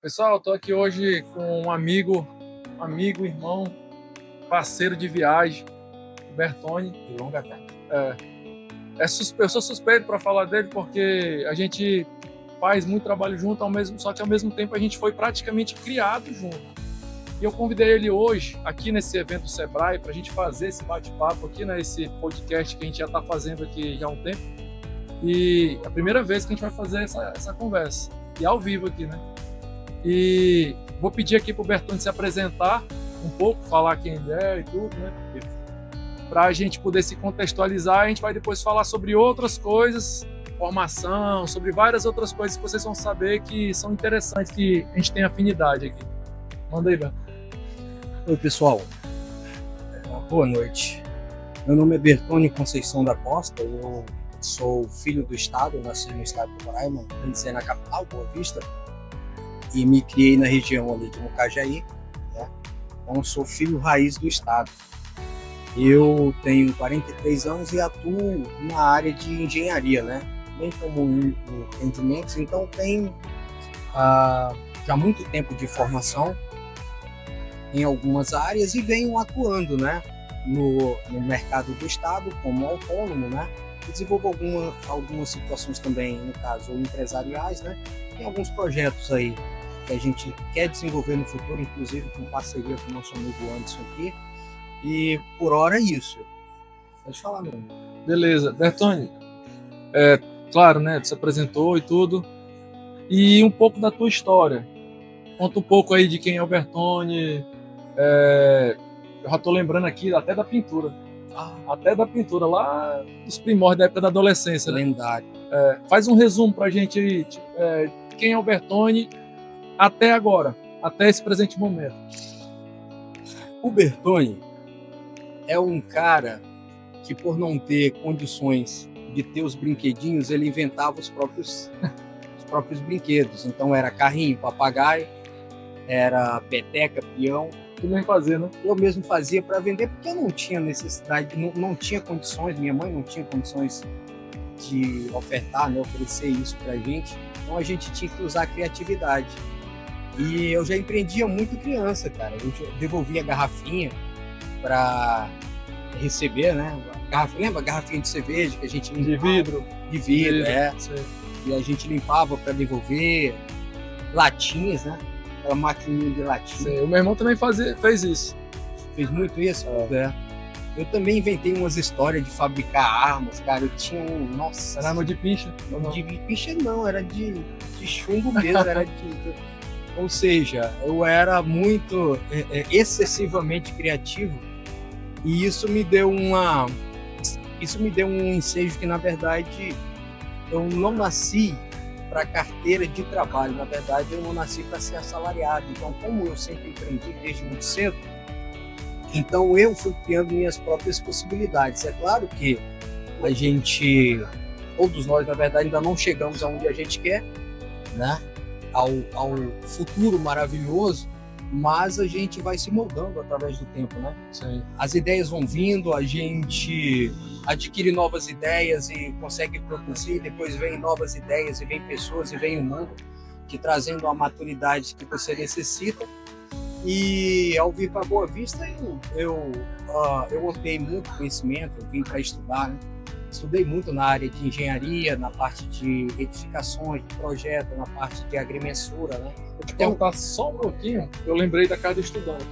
Pessoal, estou aqui hoje com um amigo, irmão, parceiro de viagem, o Bertone. De longa data. Eu sou suspeito para falar dele porque a gente faz muito trabalho junto, só que ao mesmo tempo a gente foi praticamente criado junto. E eu convidei ele hoje, aqui nesse evento do Sebrae, para a gente fazer esse bate-papo aqui, né, esse podcast que a gente já está fazendo aqui já há um tempo. E é a primeira vez que a gente vai fazer essa conversa, e ao vivo aqui, né? E vou pedir aqui para o Bertone se apresentar um pouco, falar quem ele é e tudo, né? Para a gente poder se contextualizar, a gente vai depois falar sobre outras coisas, formação, sobre várias outras coisas que vocês vão saber que são interessantes, que a gente tem afinidade aqui. Manda aí, Bertone. Oi, pessoal. Boa noite. Meu nome é Bertone Conceição da Costa. Eu sou filho do estado, nasci no estado do Roraima, bem dizer, na capital, Boa Vista, e me criei na região ali de Mucajaí, né? Então sou filho raiz do estado. Eu tenho 43 anos e atuo na área de engenharia, né? Bem como em empreendimentos, então tenho já muito tempo de formação em algumas áreas e venho atuando, né, no mercado do estado como autônomo, né? Desenvolvo algumas situações também, no caso, empresariais, né? Tem alguns projetos aí que a gente quer desenvolver no futuro, inclusive com parceria com o nosso amigo Anderson aqui. E por hora é isso. Pode falar, meu amigo. Beleza. Bertone, claro, né, você apresentou e tudo. E um pouco da tua história. Conta um pouco aí de quem é o Bertone. Eu já estou lembrando aqui até da pintura. Até da pintura, lá dos primórdios da época da adolescência. Lendário. Né? Faz um resumo pra gente aí. Quem é o Bertone até agora, até esse presente momento. O Bertone é um cara que, por não ter condições de ter os brinquedinhos, ele inventava os próprios brinquedos. Então era carrinho, papagaio, era peteca, peão. Tu mesmo fazia, né? Eu mesmo fazia para vender, porque eu não tinha necessidade, não tinha condições, minha mãe não tinha condições de ofertar, né, oferecer isso para a gente. Então a gente tinha que usar a criatividade. E eu já empreendia muito criança, cara. Eu devolvia garrafinha para receber, né? Lembra a garrafinha de cerveja que a gente limpava? De vidro, Sim. E a gente limpava para devolver. Latinhas, né? Aquela maquininha de latinha. Sim, o meu irmão também fez isso. Fez muito isso? É. Eu também inventei umas histórias de fabricar armas, cara. Eu tinha Nossa. Era arma de picha? De picha não, era de chumbo mesmo, era de... Ou seja, eu era muito excessivamente criativo e isso me deu um ensejo que, na verdade, eu não nasci para carteira de trabalho. Na verdade, eu não nasci para ser assalariado. Então, como eu sempre empreendi desde muito cedo, então eu fui criando minhas próprias possibilidades. É claro que todos nós, na verdade, ainda não chegamos aonde a gente quer, né? Ao futuro maravilhoso, mas a gente vai se moldando através do tempo, né? Sim. As ideias vão vindo, a gente adquire novas ideias e consegue produzir, depois vem novas ideias e vem pessoas e vem o mundo te trazendo a maturidade que você necessita. E ao vir para Boa Vista, eu ampliei muito conhecimento, eu vim para estudar, né? Estudei muito na área de engenharia, na parte de edificações, de projeto, na parte de agrimensura, né? Vou te contar só um pouquinho, eu lembrei da Casa do Estudante.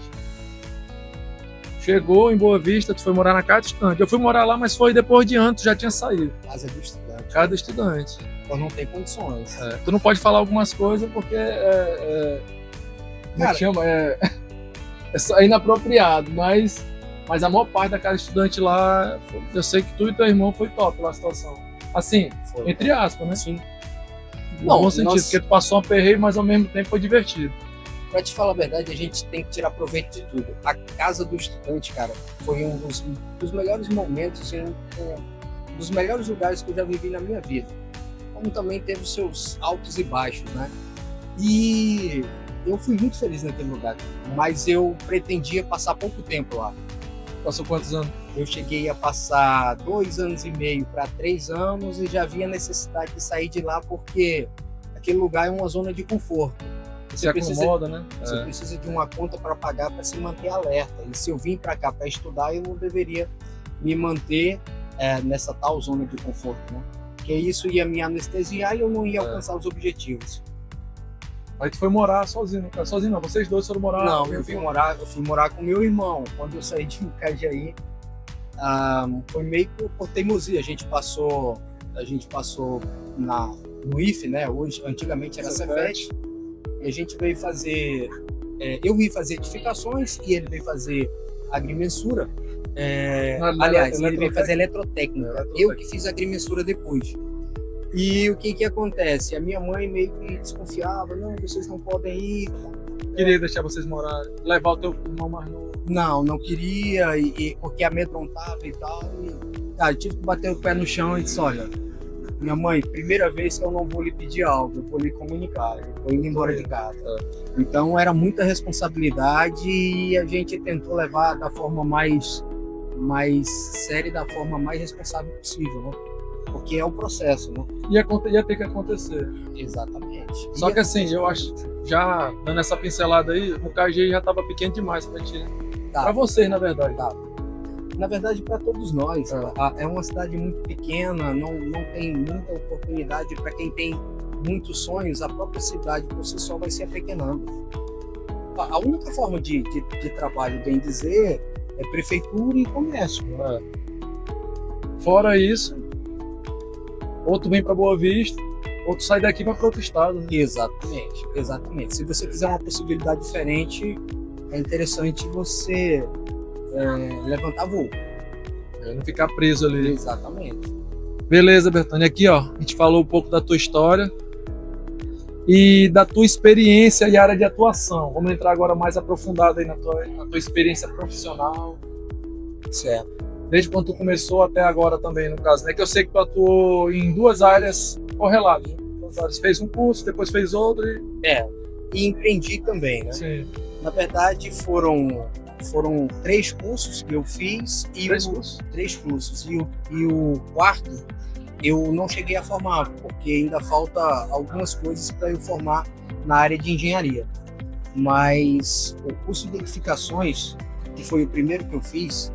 Chegou em Boa Vista, tu foi morar na Casa do Estudante. Eu fui morar lá, mas foi depois de anos, tu já tinha saído. Casa do Estudante. Casa do Estudante. Então não tem condições. Tu não pode falar algumas coisas porque como é que chama? É inapropriado, mas a maior parte da Casa Estudante lá, eu sei que tu e teu irmão foi top lá a situação. Assim, foi. Entre aspas, né? Sim. No bom sentido, porque tu passou um aperreio, mas ao mesmo tempo foi divertido. Pra te falar a verdade, a gente tem que tirar proveito de tudo. A Casa do Estudante, cara, foi um dos melhores momentos, um dos melhores lugares que eu já vivi na minha vida. Como também teve os seus altos e baixos, né? E eu fui muito feliz naquele lugar, mas eu pretendia passar pouco tempo lá. Passou quantos anos? Eu cheguei a passar 2 anos e meio para 3 anos e já havia necessidade de sair de lá porque aquele lugar é uma zona de conforto. Você acomoda, né? Você precisa de uma conta para pagar para se manter alerta. E se eu vim para cá para estudar, eu não deveria me manter nessa tal zona de conforto, né? Porque isso ia me anestesiar e eu não ia alcançar os objetivos. Aí tu foi morar sozinho, sozinho não, vocês dois foram morar? Não, eu fui morar com meu irmão. Quando eu saí de Itajaí, foi meio por teimosia. A gente passou no IFE, né? Hoje, antigamente era Cefet. E a gente veio fazer, eu vim fazer edificações e ele veio fazer agrimensura. Aliás, ele veio fazer eletrotécnica. Eu que fiz agrimensura depois. E o que acontece? A minha mãe meio que desconfiava, não, vocês não podem ir. Queria deixar vocês morarem, levar o teu irmão mais novo. Não queria, porque amedrontava e tal. Eu tive que bater o pé no chão e disse, olha, minha mãe, primeira vez que eu não vou lhe pedir algo, eu vou lhe comunicar, eu vou indo embora de casa. Então era muita responsabilidade e a gente tentou levar da forma mais séria, da forma mais responsável possível, né? Porque é o processo, né? Ia ter que acontecer. Exatamente. Só que assim, eu acho, já dando essa pincelada aí, o KG já estava pequeno demais pra ti. Pra vocês, na verdade. Na verdade, para todos nós. É uma cidade muito pequena, não tem muita oportunidade para quem tem muitos sonhos. A própria cidade por si só vai se apequenando. A única forma de trabalho, bem dizer, é prefeitura e comércio. Né? Fora isso, outro vem para Boa Vista, outro sai daqui para outro estado. Né? Exatamente. Se você quiser uma possibilidade diferente, é interessante você levantar voo. Não ficar preso ali. Exatamente. Beleza, Bertone. Aqui, ó, a gente falou um pouco da tua história e da tua experiência e área de atuação. Vamos entrar agora mais aprofundado aí na tua experiência profissional. Certo. Desde quando tu começou até agora também, no caso, né? Que eu sei que tu atuou em duas áreas correlatas. Fez um curso, depois fez outro e empreendi também, né? Sim. Na verdade, foram 3 cursos que eu fiz e 3 cursos. E o quarto eu não cheguei a formar, porque ainda falta algumas coisas para eu formar na área de engenharia. Mas o curso de edificações, que foi o primeiro que eu fiz,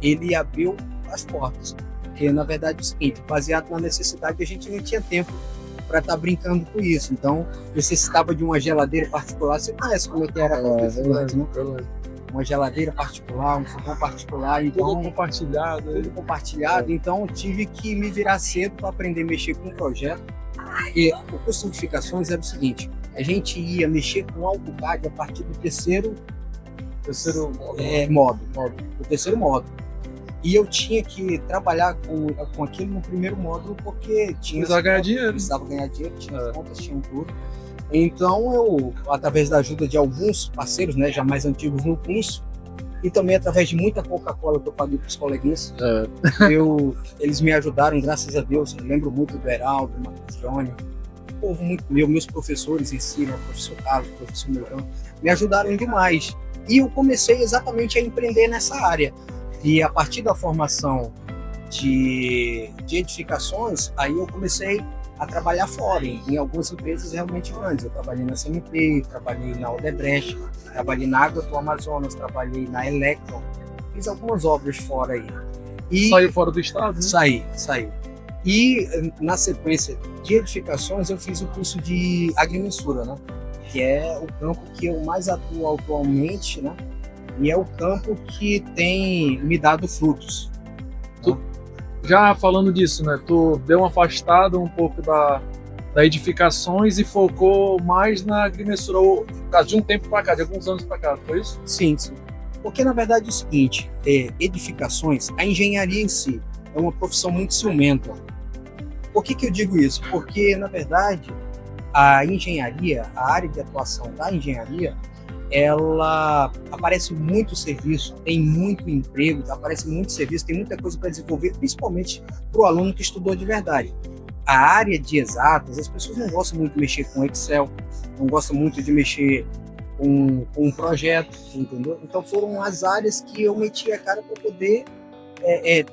ele abriu as portas. Porque, na verdade, é o seguinte, baseado na necessidade, a gente não tinha tempo para estar brincando com isso. Então, necessitava de uma geladeira particular. Você conhece como é que era a dificuldade, né? Uma geladeira particular, um fogão particular. Então, tudo compartilhado. Tudo compartilhado. Então, tive que me virar cedo para aprender a mexer com o projeto. E o curso de edificações era o seguinte, a gente ia mexer com AutoCAD a partir do terceiro módulo. E eu tinha que trabalhar com aquilo no primeiro módulo porque precisava ganhar dinheiro, tinha as contas, tinha tudo. Então eu, através da ajuda de alguns parceiros, né, já mais antigos no curso, e também através de muita Coca-Cola que eu paguei para os coleguinhas, eles me ajudaram, graças a Deus. Eu lembro muito do Heraldo, do Marcos Johnny, o povo muito meus professores em si, né, o professor Carlos, o professor Milton, me ajudaram demais. E eu comecei exatamente a empreender nessa área. E a partir da formação de edificações, aí eu comecei a trabalhar fora, em algumas empresas realmente grandes. Eu trabalhei na CMP, trabalhei na Odebrecht, trabalhei na Água do Amazonas, trabalhei na Electron, fiz algumas obras fora aí. E saiu fora do estado? Né? Saí. E na sequência de edificações eu fiz o curso de agrimensura, né? Que é o campo que eu mais atuo atualmente, né? E é o campo que tem me dado frutos. Já falando disso, né? Tu deu uma afastada um pouco da edificações e focou mais na agrimensura, de um tempo para cá, de alguns anos para cá, foi isso? Sim. Porque na verdade é o seguinte, edificações, a engenharia em si é uma profissão muito ciumenta. Por que eu digo isso? Porque na verdade a engenharia, a área de atuação da engenharia, ela aparece muito serviço, tem muito emprego, aparece muito serviço, tem muita coisa para desenvolver, principalmente para o aluno que estudou de verdade. A área de exatas, as pessoas não gostam muito de mexer com Excel, não gostam muito de mexer com um projeto, entendeu? Então foram as áreas que eu meti a cara para poder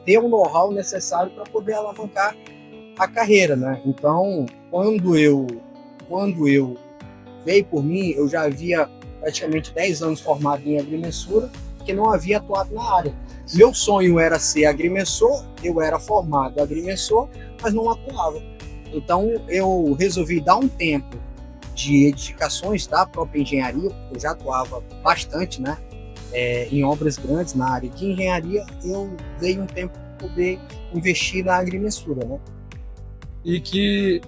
ter o know-how necessário para poder alavancar a carreira, né? Então, quando eu veio por mim, eu já havia praticamente 10 anos formado em agrimensura, que não havia atuado na área. Meu sonho era ser agrimensor, eu era formado agrimensor, mas não atuava. Então eu resolvi dar um tempo de edificações da própria engenharia, porque eu já atuava bastante, né, em obras grandes na área de engenharia. Eu dei um tempo para poder investir na agrimensura, né? E que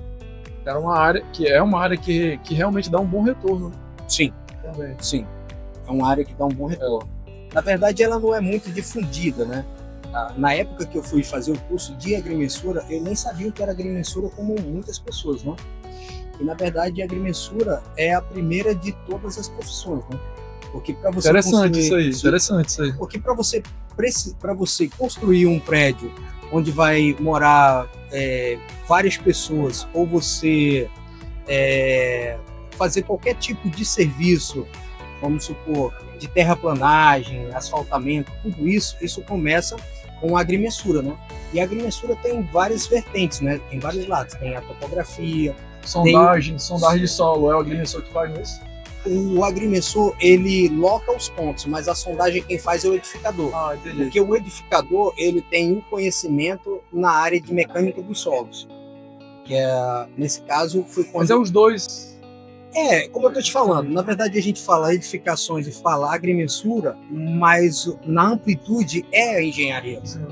é uma área que realmente dá um bom retorno. Sim, Também. sim. É uma área que dá um bom retorno. Na verdade, ela não é muito difundida, né? Na época que eu fui fazer o curso de agrimensura, eu nem sabia o que era agrimensura, como muitas pessoas, né? E na verdade, a agrimensura é a primeira de todas as profissões, né? Porque para você Interessante isso aí. Porque para você construir um prédio onde vai morar várias pessoas, ou você fazer qualquer tipo de serviço, vamos supor, de terraplanagem, asfaltamento, tudo isso começa com a agrimensura, né? E a agrimensura tem várias vertentes, né? Tem vários lados, tem a topografia, sondagem de solo, é o agrimensor que faz isso? O agrimensor, ele loca os pontos, mas a sondagem quem faz é o edificador. Ah, entendi. Porque o edificador, ele tem um conhecimento na área de mecânica dos solos. Que nesse caso, foi quando... Mas é os dois. Como eu tô te falando, na verdade a gente fala edificações e fala agrimensura, mas na amplitude é a engenharia. Sim.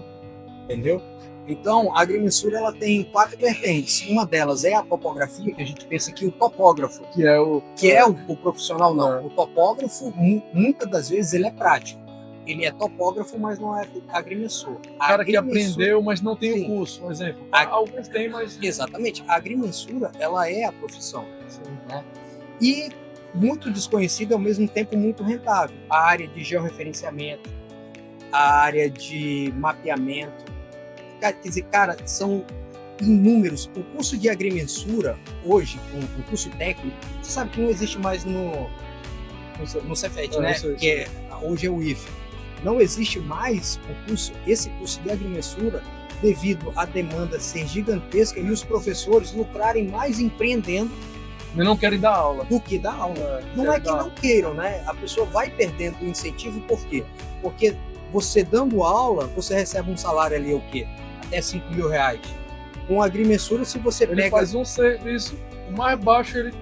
Entendeu? Então, a agrimensura, ela tem 4 vertentes. Uma delas é a topografia, que a gente pensa que o topógrafo, Que é o profissional, não. O topógrafo, muitas das vezes, ele é prático. Ele é topógrafo, mas não é agrimensor. O cara que aprendeu, mas não tem Sim. o curso, por exemplo. Alguns têm, mas... Exatamente. A agrimensura, ela é a profissão. Sim. Né? E muito desconhecida, ao mesmo tempo muito rentável. A área de georreferenciamento, a área de mapeamento. Quer dizer, cara, são inúmeros. O curso de agrimensura, hoje, o curso técnico, você sabe que não existe mais no Cefet, né? Que hoje é o IFE. Não existe mais esse curso de agrimensura, devido à demanda ser gigantesca e os professores lucrarem mais empreendendo. Mas não querem dar aula. Do que dar aula. Não é que não queiram, né? A pessoa vai perdendo o incentivo, por quê? Porque você dando aula, você recebe um salário ali, o quê? Até 5 mil reais. Com a agrimensura, se você ele faz um serviço, o mais baixo ele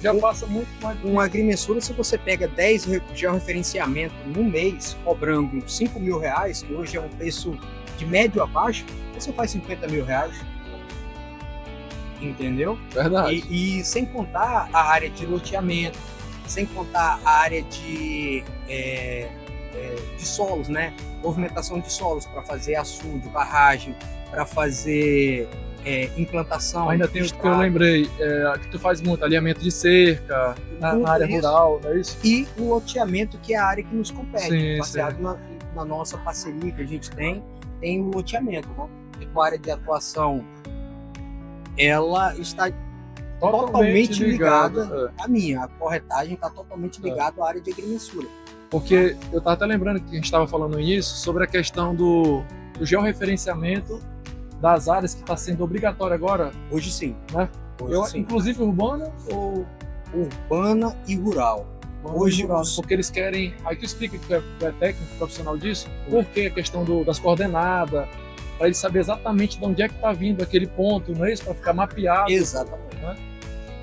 já passa muito mais. Com a agrimensura, se você pega 10 georreferenciamentos no mês, cobrando 5 mil reais, que hoje é um preço de médio a baixo, você faz 50 mil reais. Entendeu? Verdade. E sem contar a área de loteamento, sem contar a área de solos, né? Movimentação de solos para fazer açude, barragem, para fazer implantação. Ainda tem o que eu lembrei, que tu faz muito, alinhamento de cerca, na área rural, não é isso? E o loteamento, que é a área que nos compete, sim, baseado na nossa parceria que a gente tem o loteamento, né? E com a área de atuação, ela está totalmente ligada à minha. A corretagem está totalmente ligada à área de agrimensura. Porque eu estava até lembrando que a gente estava falando isso, sobre a questão do georreferenciamento das áreas que está sendo obrigatório agora. Hoje sim. Né? Sim. Inclusive urbana ou... Urbana e rural. Hoje, rural, porque eles querem... Aí tu explica que é técnico, profissional disso, porque a questão das coordenadas, para ele saber exatamente de onde é que está vindo aquele ponto, não é isso? Para ficar mapeado. Exatamente. Né?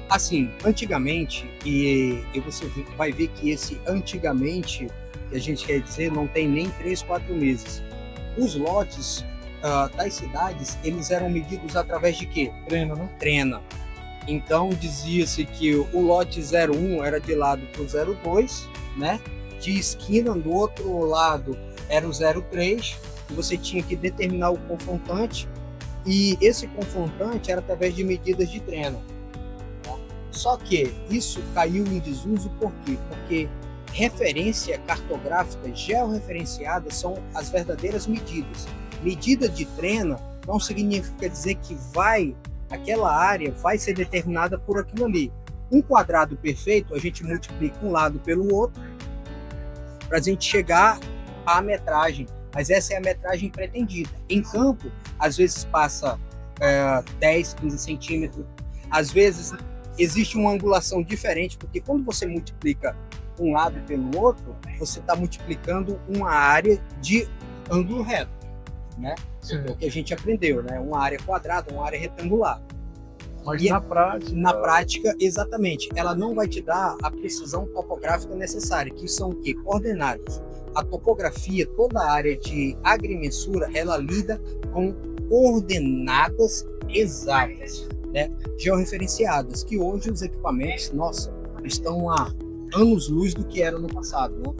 Assim, antigamente, e você vai ver que esse antigamente, que a gente quer dizer, não tem nem 3, 4 meses. Os lotes das cidades, eles eram medidos através de quê? Trena, né? Trena. Então, dizia-se que o lote 01 era de lado para o 02, né? De esquina, do outro lado, era o 03, você tinha que determinar o confrontante, e esse confrontante era através de medidas de trena. Só que isso caiu em desuso por quê? Porque referência cartográfica georreferenciada são as verdadeiras medidas. Medida de trena não significa dizer que aquela área vai ser determinada por aquilo ali. Um quadrado perfeito, a gente multiplica um lado pelo outro para a gente chegar à metragem. Mas essa é a metragem pretendida. Em campo, às vezes passa 10, 15 centímetros, às vezes existe uma angulação diferente, porque quando você multiplica um lado pelo outro, você está multiplicando uma área de ângulo reto, né? É o que a gente aprendeu, né? Uma área quadrada, uma área retangular. Mas E na prática, exatamente, ela não vai te dar a precisão topográfica necessária, que são o quê? Coordenadas. A topografia, toda a área de agrimensura, ela lida com coordenadas exatas, né? Georreferenciadas, que hoje os equipamentos, nossa, estão a anos-luz do que era no passado, né?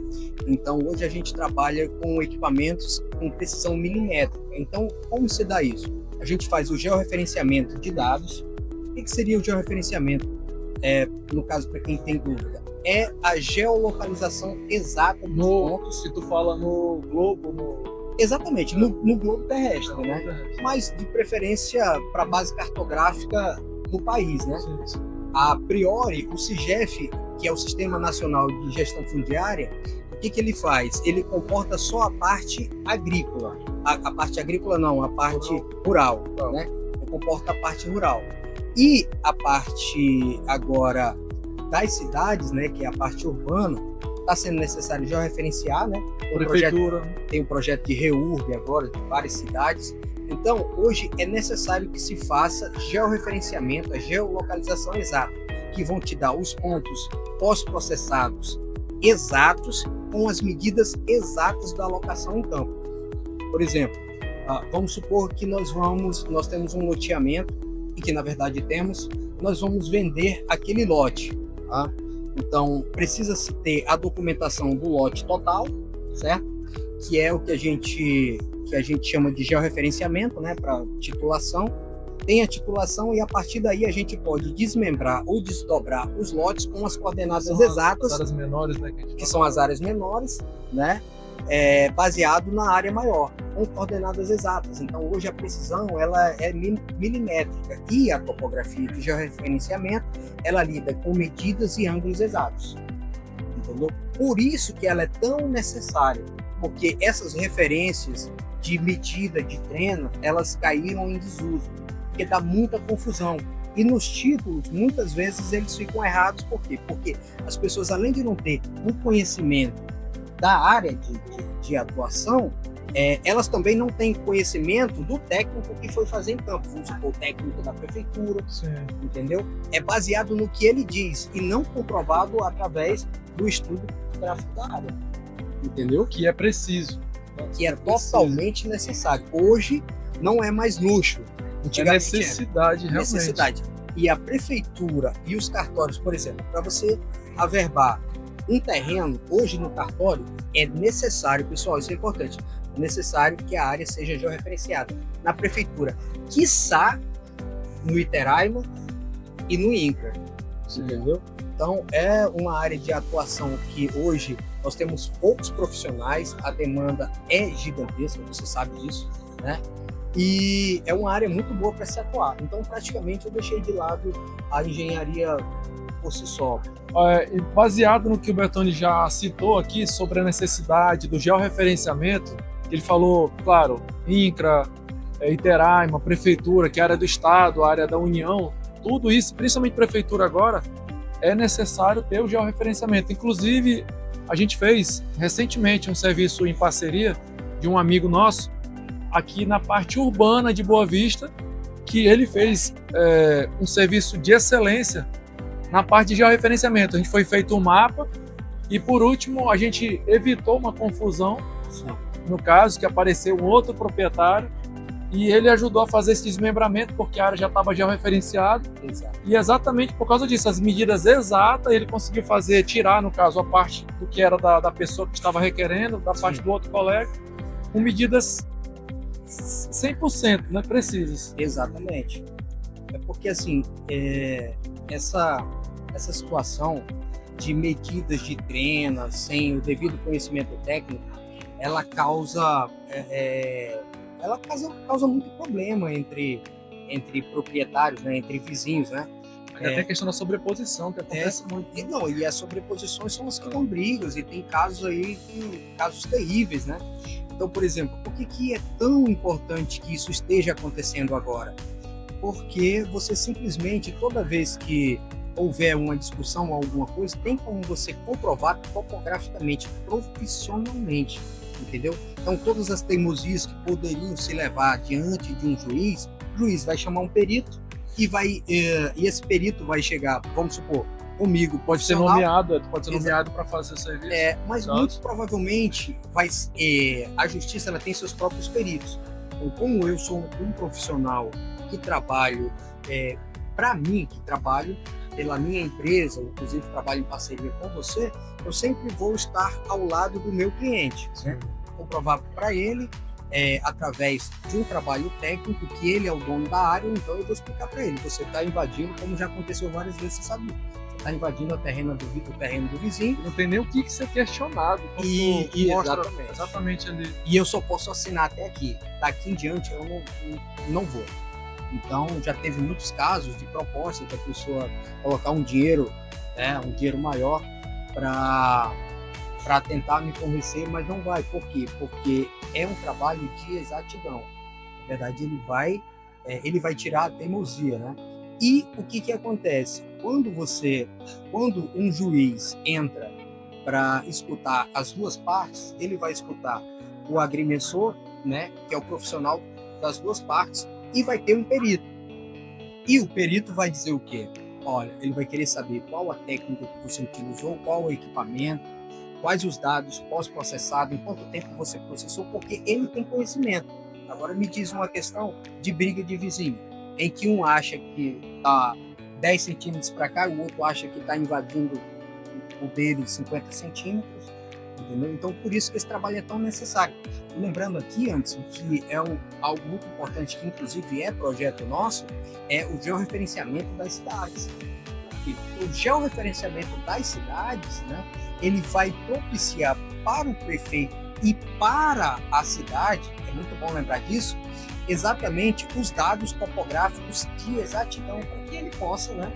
Então, hoje a gente trabalha com equipamentos com precisão milimétrica. Então, como se dá isso? A gente faz o georreferenciamento de dados. O que seria o georreferenciamento? No caso, para quem tem dúvida, é a geolocalização exata dos pontos. Se tu fala no globo, Exatamente, no globo terrestre, né? Mas de preferência para a base cartográfica do país, né? Sim. A priori, o SIGEF, que é o Sistema Nacional de Gestão Fundiária, o que ele faz? Ele comporta só a parte agrícola. A parte agrícola não, a parte rural, né? Ele comporta a parte rural. E a parte agora das cidades, né, que é a parte urbana, está sendo necessário georreferenciar, né? Tem um projeto de REURB agora, de várias cidades. Então, hoje é necessário que se faça georreferenciamento, a geolocalização exata, que vão te dar os pontos pós-processados exatos com as medidas exatas da alocação em campo. Por exemplo, vamos supor que nós temos um loteamento, e que na verdade nós vamos vender aquele lote. Tá? Então, precisa-se ter a documentação do lote total, certo? Que é o que a gente chama de georreferenciamento, né, para titulação. Tem a titulação e a partir daí a gente pode desmembrar ou desdobrar os lotes com as coordenadas exatas, as áreas menores, né, que são as áreas menores, né, baseado na área maior, com coordenadas exatas. Então, hoje a precisão ela é milimétrica e a topografia de georreferenciamento ela lida com medidas e ângulos exatos. Entendeu? Por isso que ela é tão necessária, porque essas referências de medida de treino, elas caíram em desuso, porque dá muita confusão. E nos títulos, muitas vezes, eles ficam errados. Por quê? Porque as pessoas, além de não ter um conhecimento da área de atuação, elas também não têm conhecimento do técnico que foi fazer em campo. Vamos supor, o técnico da prefeitura, entendeu? É baseado no que ele diz e não comprovado através do estudo gráfico da área, entendeu? Que é preciso. Que é totalmente necessário. Hoje não é mais luxo. É necessidade, realmente. Necessidade. E a prefeitura e os cartórios, por exemplo, para você averbar um terreno, hoje no cartório, é necessário, pessoal, isso é importante, é necessário que a área seja georreferenciada. Na prefeitura, quiçá no Iteraima e no INCRA, entendeu? Então, é uma área de atuação que hoje nós temos poucos profissionais, a demanda é gigantesca, você sabe disso, né? E é uma área muito boa para se atuar. Então, praticamente, eu deixei de lado a engenharia por si só. Baseado no que o Bertoni já citou aqui sobre a necessidade do georreferenciamento, ele falou, claro, INCRA, Iteraima, prefeitura, que é a área do Estado, a área da União, tudo isso, principalmente prefeitura agora, é necessário ter o georreferenciamento. Inclusive, a gente fez recentemente um serviço em parceria de um amigo nosso, aqui na parte urbana de Boa Vista, que ele fez um serviço de excelência na parte de georreferenciamento. A gente foi feito um mapa e, por último, a gente evitou uma confusão, no caso, que apareceu um outro proprietário e ele ajudou a fazer esse desmembramento porque a área já estava georreferenciada. E exatamente por causa disso, as medidas exatas, ele conseguiu tirar, no caso, a parte do que era da pessoa que estava requerendo, da parte do outro colega, com medidas 100%, né, precisas. Exatamente. É porque, assim, essa situação de medidas de treino sem o devido conhecimento técnico, ela causa muito problema entre proprietários, né, entre vizinhos, né? Até a questão da sobreposição, que acontece muito. E as sobreposições são as que dão brigas, e tem casos aí, casos terríveis, né? Então, por exemplo, por que é tão importante que isso esteja acontecendo agora? Porque você simplesmente, toda vez que houver uma discussão ou alguma coisa, tem como você comprovar topograficamente, profissionalmente, entendeu? Então, todas as teimosias que poderiam se levar diante de um juiz, o juiz vai chamar um perito e esse perito vai chegar, vamos supor, comigo, pode ser nomeado para fazer esse serviço. Mas muito provavelmente a justiça ela tem seus próprios peritos. Então, como eu sou um profissional que trabalho para mim, que trabalho pela minha empresa, inclusive trabalho em parceria com você, eu sempre vou estar ao lado do meu cliente, né? Comprovar para ele, através de um trabalho técnico, que ele é o dono da área, então eu vou explicar para ele, você está invadindo, como já aconteceu várias vezes, você sabia, você está invadindo o terreno do vizinho. Não tem nem o que ser questionado. Exatamente ali. E eu só posso assinar até aqui, daqui em diante eu não vou. Então, já teve muitos casos de proposta da pessoa colocar um dinheiro maior para tentar me convencer, mas não vai. Por quê? Porque é um trabalho de exatidão. Na verdade, ele vai tirar a teimosia, né? E o que acontece? Quando um juiz entra para escutar as duas partes, ele vai escutar o agrimensor, né, que é o profissional das duas partes, e vai ter um perito. E o perito vai dizer o quê? Olha, ele vai querer saber qual a técnica que você utilizou, qual o equipamento, quais os dados pós-processados, em quanto tempo você processou, porque ele tem conhecimento. Agora me diz uma questão de briga de vizinho, em que um acha que está 10 centímetros para cá, o outro acha que está invadindo o dele 50 centímetros, entendeu? Então, por isso que esse trabalho é tão necessário. E lembrando aqui, Anderson, que algo muito importante, que inclusive é projeto nosso, é o georreferenciamento das cidades. Porque o georreferenciamento das cidades, né, ele vai propiciar para o prefeito e para a cidade, é muito bom lembrar disso, exatamente os dados topográficos de exatidão, para que ele possa, né,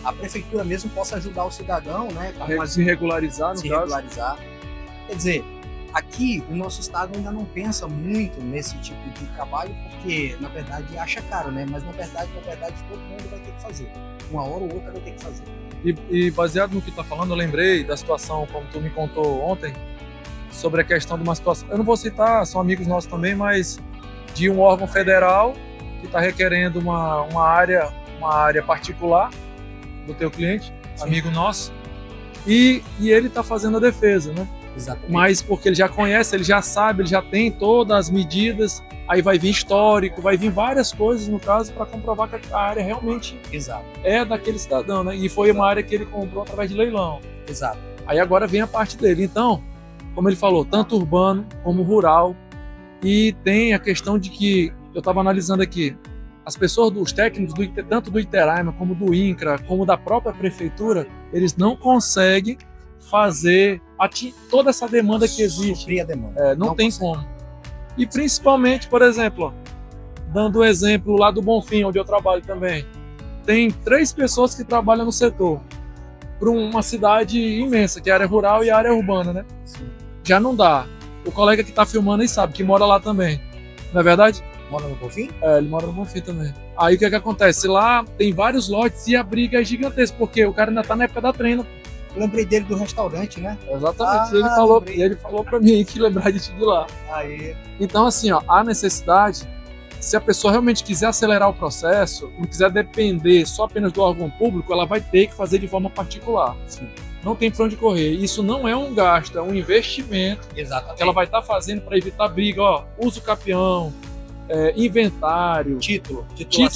a prefeitura mesmo possa ajudar o cidadão, né, se regularizar, Quer dizer, aqui o nosso estado ainda não pensa muito nesse tipo de trabalho, porque na verdade acha caro, né? Mas na verdade todo mundo vai ter que fazer. Uma hora ou outra vai ter que fazer. E baseado no que está falando, eu lembrei da situação, como tu me contou ontem, sobre a questão de uma situação. Eu não vou citar, são amigos nossos também, mas de um órgão federal que está requerendo uma área particular do teu cliente, sim, amigo nosso, e ele está fazendo a defesa, né? Exatamente. Mas porque ele já conhece, ele já sabe, ele já tem todas as medidas, aí vai vir histórico, vai vir várias coisas, no caso, para comprovar que a área realmente é daquele cidadão, né? E foi uma área que ele comprou através de leilão. Exato. Aí agora vem a parte dele. Então, como ele falou, tanto urbano como rural, e tem a questão de que, eu estava analisando aqui, as pessoas, os técnicos, tanto do Iteraima, como do INCRA, como da própria prefeitura, eles não conseguem fazer toda essa demanda que existe. Suprir a demanda. Não tem como. E principalmente, por exemplo, dando um exemplo lá do Bonfim, onde eu trabalho também, tem 3 pessoas que trabalham no setor, para uma cidade imensa, que é a área rural e a área urbana, né? Sim. Já não dá. O colega que está filmando aí sabe, que mora lá também. Não é verdade? Mora no Bonfim? Ele mora no Bonfim também. Aí o que acontece? Lá tem vários lotes e a briga é gigantesca, porque o cara ainda tá na época da treina. Eu lembrei dele do restaurante, né? Exatamente. Ele falou pra mim que lembrar de lá. Aí. Então, assim, ó, a necessidade, se a pessoa realmente quiser acelerar o processo, não quiser depender só apenas do órgão público, ela vai ter que fazer de forma particular. Sim. Não tem pra onde correr. Isso não é um gasto, é um investimento. Exatamente. Que ela vai estar fazendo para evitar briga. Ó, uso capião, inventário, título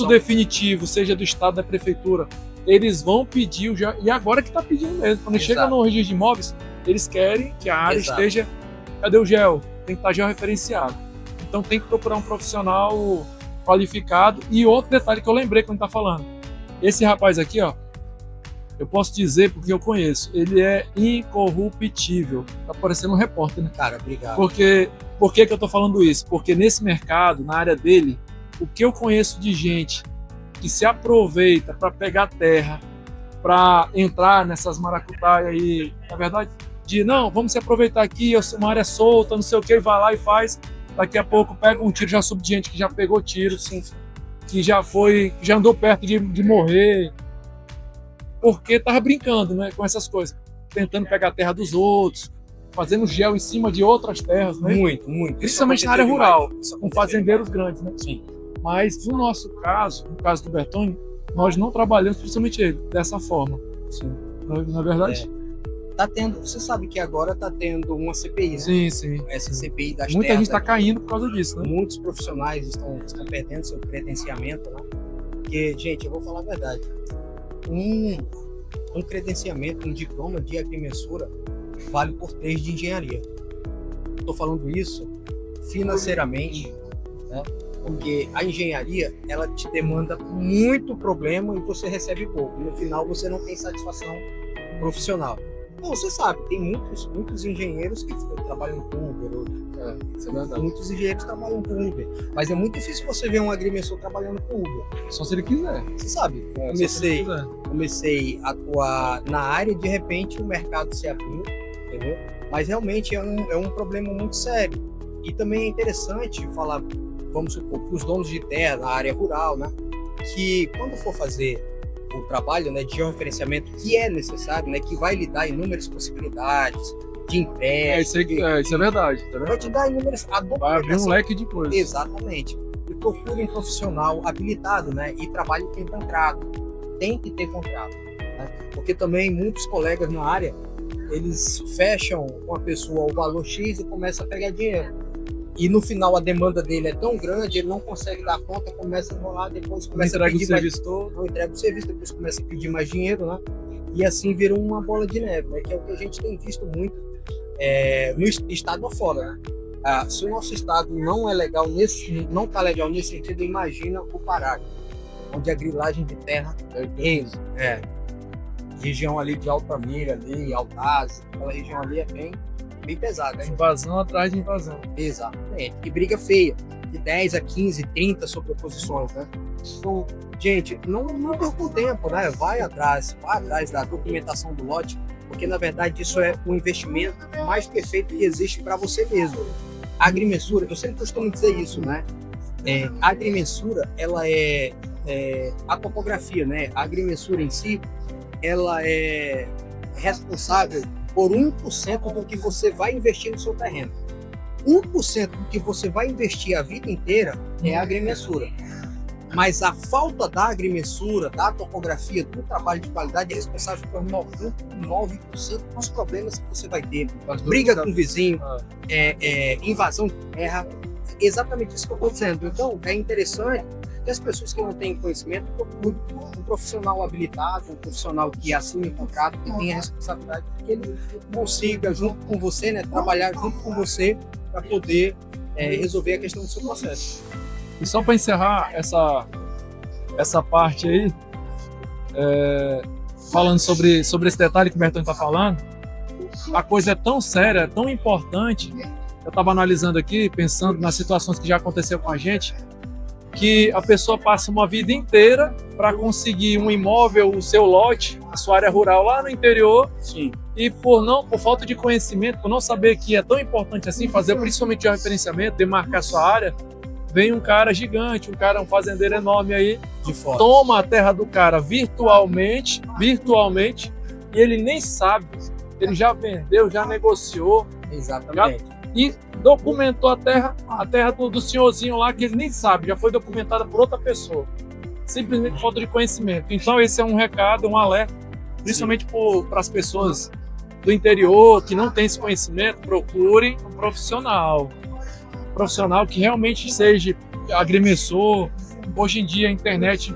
definitivo, seja do estado, da prefeitura. Eles vão pedir, e agora que está pedindo mesmo. Quando chega no registro de imóveis, eles querem que a área esteja... Cadê o gel? Tem que estar georreferenciado. Então tem que procurar um profissional qualificado. E outro detalhe que eu lembrei quando está falando. Esse rapaz aqui, ó, eu posso dizer porque eu conheço, ele é incorruptível. Tá parecendo um repórter, né? Cara, obrigado. Por que eu tô falando isso? Porque nesse mercado, na área dele, o que eu conheço de gente que se aproveita para pegar terra, para entrar nessas maracutaias aí, na verdade, não, vamos se aproveitar aqui, uma área solta, não sei o que, vai lá e faz, daqui a pouco pega um tiro, já soube de gente que já pegou tiro, sim, que já andou perto de morrer. porque estava brincando, né, com essas coisas, tentando pegar a terra dos outros, fazendo gel em cima de outras terras, né? Muito. Principalmente na área rural, com com fazendeiros grandes, né? Sim. Mas no nosso caso, no caso do Bertone, nós não trabalhamos, principalmente ele, dessa forma. Sim. Na verdade? Tá tendo, você sabe que agora tá tendo uma CPI, né? Sim. Essa CPI das Muita terras. gente está caindo por causa disso, né? Muitos profissionais estão perdendo seu credenciamento, né? Porque, gente, eu vou falar a verdade. Um credenciamento, um diploma de agrimensura vale por 3 de engenharia. Estou falando isso financeiramente, né? Porque a engenharia, ela te demanda muito problema e você recebe pouco. No final, você não tem satisfação profissional. Bom, você sabe, tem muitos engenheiros que trabalham com Uber hoje. Isso é verdade. Muitos engenheiros trabalham com Uber. Mas é muito difícil você ver um agrimensor trabalhando com Uber. Só se ele quiser. Você sabe, Só se ele quiser. comecei a atuar na área e de repente o mercado se abriu, entendeu? Mas realmente é um problema muito sério. E também é interessante falar, vamos supor, para os donos de terra na área rural, né? Que quando for fazer o trabalho, né, de georreferenciamento que é necessário, né, que vai lhe dar inúmeras possibilidades de empréstimo. Isso é verdade. Tá Vai vendo? te dar inúmeras... Vai abrir um leque de coisas. Exatamente. E procure um profissional habilitado, né, e trabalhe com contrato. Tem que ter contrato, né? Porque também muitos colegas na área, eles fecham com a pessoa o valor X e começam a pegar dinheiro. E no final a demanda dele é tão grande, ele não consegue dar conta, começa a enrolar, depois começa a pedir não entrega o serviço, depois começa a pedir mais dinheiro, né? E assim vira uma bola de neve, né? Que é o que a gente tem visto muito no estado afora, né? Se o nosso estado não está legal nesse sentido, imagina o Pará, onde a grilagem de terra região ali de Altamira, ali, Altaz, aquela região ali é bem pesada, né? Invasão atrás de invasão. Exatamente. E briga feia, de 10 a 15, 30 sobreposições, né? Então, gente, não perca o tempo, né? Vai atrás da documentação do lote, porque na verdade isso é o investimento mais perfeito que existe para você mesmo. A agrimensura, eu sempre costumo dizer isso, né? A agrimensura, ela é a topografia, né? A agrimensura em si, ela é responsável por 1% do que você vai investir no seu terreno. 1% do que você vai investir a vida inteira é a agrimensura. Mas a falta da agrimensura, da topografia, do trabalho de qualidade é responsável por 99% dos problemas que você vai ter. Briga com o vizinho, invasão de terra, exatamente isso que eu estou dizendo. Então, é interessante que as pessoas que não têm conhecimento procurem um profissional habilitado, um profissional que assine um contrato, que tenha a responsabilidade, que ele consiga, junto com você, né, trabalhar junto com você para poder resolver a questão do seu processo. E só para encerrar essa parte aí, falando sobre esse detalhe que o Bertone está falando, a coisa é tão séria, tão importante. Eu estava analisando aqui, pensando nas situações que já aconteceu com a gente, que a pessoa passa uma vida inteira para conseguir um imóvel, o seu lote, a sua área rural lá no interior. Sim. E por falta de conhecimento, por não saber que é tão importante assim fazer, principalmente o referenciamento, demarcar sua área, vem um cara gigante, um fazendeiro enorme aí, de fora, toma a terra do cara virtualmente, e ele nem sabe, ele já vendeu, já negociou. Exatamente. E documentou a terra do senhorzinho lá, que ele nem sabe, já foi documentada por outra pessoa. Simplesmente falta de conhecimento. Então esse é um recado, um alerta, principalmente para as pessoas do interior que não têm esse conhecimento, procurem um profissional que realmente seja agrimensor. Hoje em dia a internet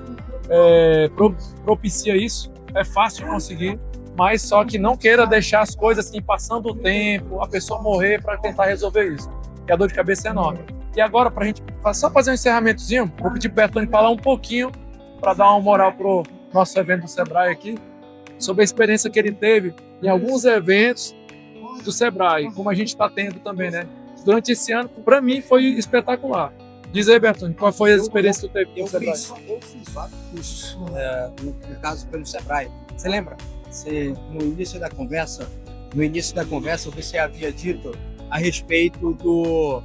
propicia isso, é fácil de conseguir. Mas só que não queira deixar as coisas assim, passando o tempo, a pessoa morrer para tentar resolver isso, que a dor de cabeça é enorme. E agora, para a gente só fazer um encerramentozinho, vou pedir para o Bertone falar um pouquinho, para dar uma moral para o nosso evento do Sebrae aqui, sobre a experiência que ele teve em alguns eventos do Sebrae, como a gente está tendo também, né? Durante esse ano, para mim, foi espetacular. Diz aí, Bertone, qual foi a experiência que tu teve com o Sebrae? Eu fiz vários cursos, no caso, pelo Sebrae. Você lembra? No início da conversa, você havia dito a respeito do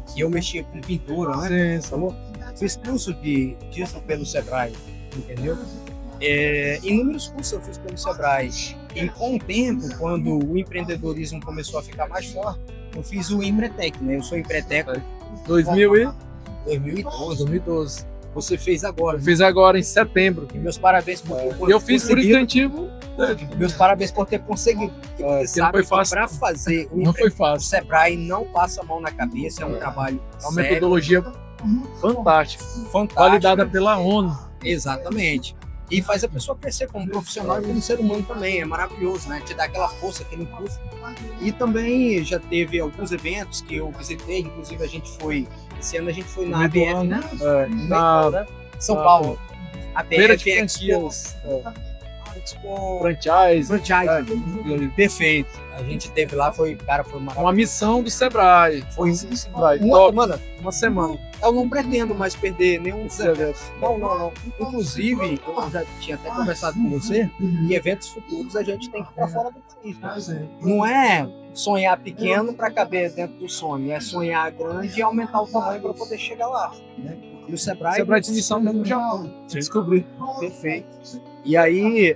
que eu mexia com pintura, né? Sim. Fiz curso disso pelo Sebrae, entendeu? Inúmeros cursos eu fiz pelo Sebrae. E com o tempo, quando o empreendedorismo começou a ficar mais forte, eu fiz o Empretec, né? Eu sou empreteco 2012. Você fez agora. Eu fiz agora em setembro. E meus parabéns por ter Eu fiz por incentivo. Meus parabéns por ter conseguido. Porque sabe foi fácil. para fazer Não foi o fácil. Sebrae não passa a mão na cabeça, é um trabalho É uma sério, metodologia fantástica, fantástico. validada pela ONU. Exatamente. E faz a pessoa crescer como profissional e como ser humano também. É maravilhoso, né? Te dá aquela força, aquele impulso. E também já teve alguns eventos que eu visitei, inclusive esse ano a gente foi na ABF, né? São Paulo. Feira ABF de Expo. franquias, Expo franchise. Perfeito. A gente teve lá, foi maravilhoso. Uma missão do Sebrae. Foi Sebrae. Uma semana. Eu não pretendo mais perder nenhum dos eventos. Não. Inclusive, eu já tinha até conversado com você, em eventos futuros a gente tem que ir para fora do país. Né? Não é sonhar pequeno para caber dentro do sonho, é sonhar grande e aumentar o tamanho para poder chegar lá. Né? E o Sebrae de missão mesmo no Japão. Descobri. Perfeito. E aí,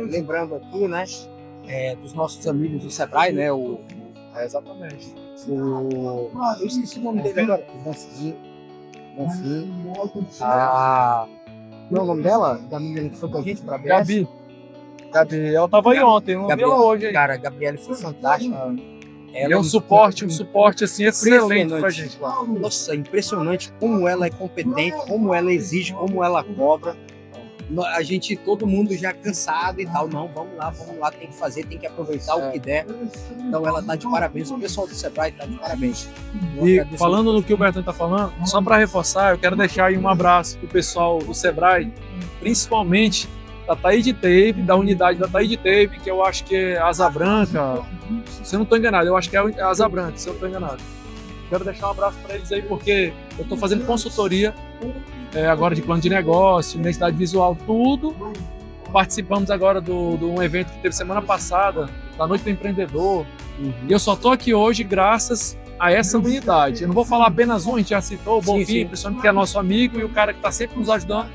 lembrando aqui, né, dos nossos amigos do Sebrae, né, Exatamente. eu esqueci o nome dele agora. Bonfim. Não é o nome dela? Da menina que foi com a gente pra BS? Gabi, ela tava aí ontem, não vi ela hoje aí. Cara, a Gabriela foi fantástica. Ela é um suporte assim excelente pra gente lá. Nossa, impressionante como ela é competente, como ela exige, como ela cobra. A gente, todo mundo já cansado e tal, não, vamos lá, tem que fazer, tem que aproveitar o que der. Então ela tá de parabéns, o pessoal do Sebrae tá de parabéns. E falando no que o Bertão tá falando, só para reforçar, eu quero deixar aí um abraço pro pessoal do Sebrae, principalmente da Taíde Teve, da unidade da Taíde Teve, que eu acho que é Asa Branca, se eu não tô enganado, eu acho que é Asa Branca, se eu não tô enganado. Quero deixar um abraço para eles aí, porque eu tô fazendo consultoria agora de plano de negócio, identidade visual, tudo. Participamos agora de um evento que teve semana passada, da Noite do Empreendedor. E eu só estou aqui hoje graças a essa unidade. Eu não vou falar apenas um, a gente já citou o Bonfim, principalmente que é nosso amigo e o cara que está sempre nos ajudando.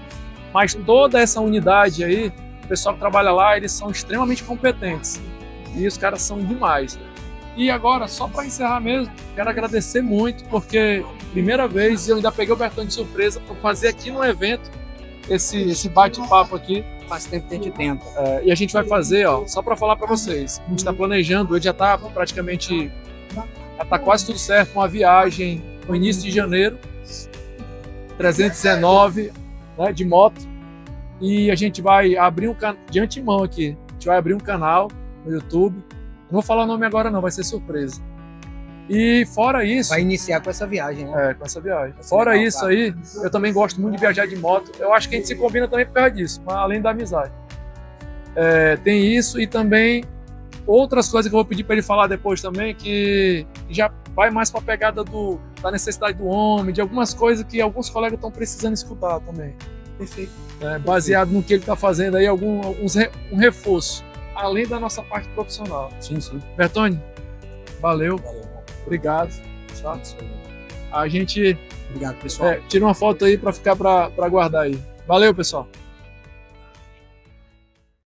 Mas toda essa unidade aí, o pessoal que trabalha lá, eles são extremamente competentes. E os caras são demais. E agora, só para encerrar mesmo, quero agradecer muito, porque primeira vez eu ainda peguei o Bertão de surpresa para fazer aqui no evento esse bate-papo aqui. Faz tempo que a gente tenta. E a gente vai fazer, só para falar para vocês, a gente está planejando, ele já está praticamente, já está quase tudo certo, uma viagem no início de janeiro, 319, né, de moto, e a gente vai abrir de antemão aqui, a gente vai abrir um canal no YouTube. Não vou falar o nome agora não, vai ser surpresa. E fora isso... Vai iniciar com essa viagem, né? Com essa viagem. Fora isso aí, eu também gosto muito de viajar de moto. Eu acho que a gente se combina também por causa disso, além da amizade. Tem isso e também outras coisas que eu vou pedir para ele falar depois também, que já vai mais para a pegada da necessidade do homem, de algumas coisas que alguns colegas estão precisando escutar também. Perfeito. Baseado no que ele está fazendo aí, um reforço. Além da nossa parte profissional. Sim. Bertone, valeu. Obrigado. Tá? A gente Obrigado, pessoal. tira uma foto aí para ficar para guardar aí. Valeu, pessoal.